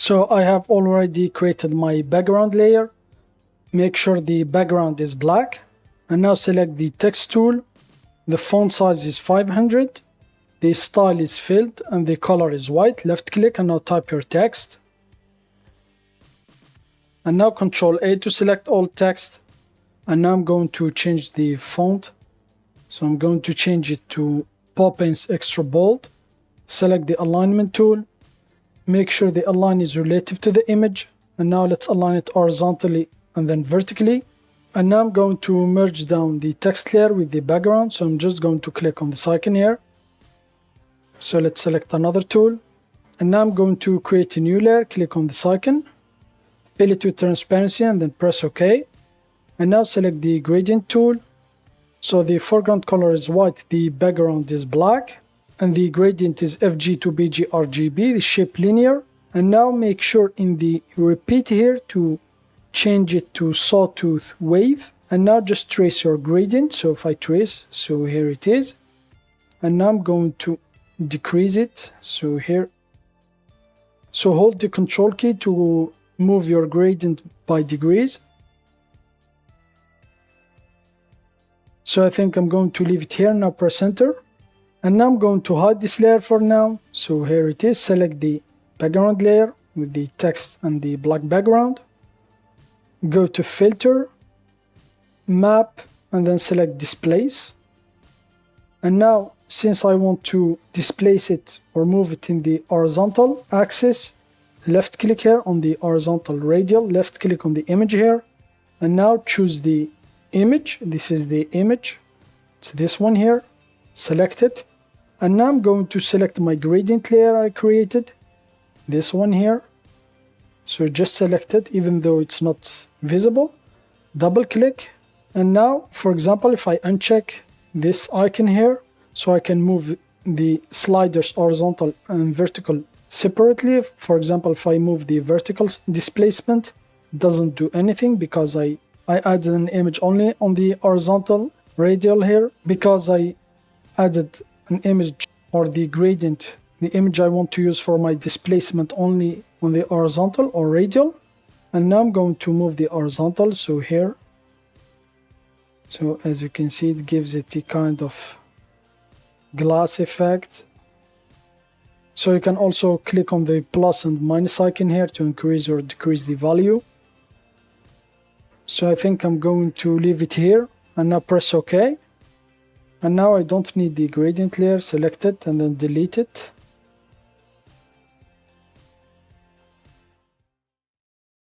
So I have already created my background layer. Make sure the background is black. And now select the text tool. The font size is 500. The style is filled and the color is white. Left click and now type your text. And now Ctrl A to select all text. And now I'm going to change the font. So I'm going to change it to Poppins Extra Bold. Select the alignment tool. Make sure the align is relative to the image. And now let's align it horizontally and then vertically. And now I'm going to merge down the text layer with the background. So I'm just going to click on this icon here. So let's select another tool. And now I'm going to create a new layer. Click on this icon. Fill it with transparency and then press OK. And now select the gradient tool. So the foreground color is white, the background is black. And the gradient is FG to BG RGB, the shape linear. And now make sure in the repeat here to change it to sawtooth wave. And now just trace your gradient. So if I trace, so here it is. And now I'm going to decrease it. So here. So hold the Control key to move your gradient by degrees. So I think I'm going to leave it here. Now press enter. And now I'm going to hide this layer for now. So here it is. Select the background layer with the text and the black background. Go to filter, map, and then select displace. And now since I want to displace it or move it in the horizontal axis, left click here on the horizontal radial, left click on the image here. And now choose the image. This is the image. It's this one here. Select it. And now I'm going to select my gradient layer I created. This one here. So just select it even though it's not visible. Double click. And now, for example, if I uncheck this icon here, so I can move the sliders horizontal and vertical separately. For example, if I move the vertical displacement, it doesn't do anything because I added an image only on the horizontal radial here, because I added an image or the gradient, the image I want to use for my displacement only on the horizontal or radial. And now I'm going to move the horizontal, so here. So as you can see, it gives it the kind of glass effect. So you can also click on the plus and minus icon here to increase or decrease the value. So I think I'm going to leave it here and now press OK. And now I don't need the gradient layer. Select it and then delete it.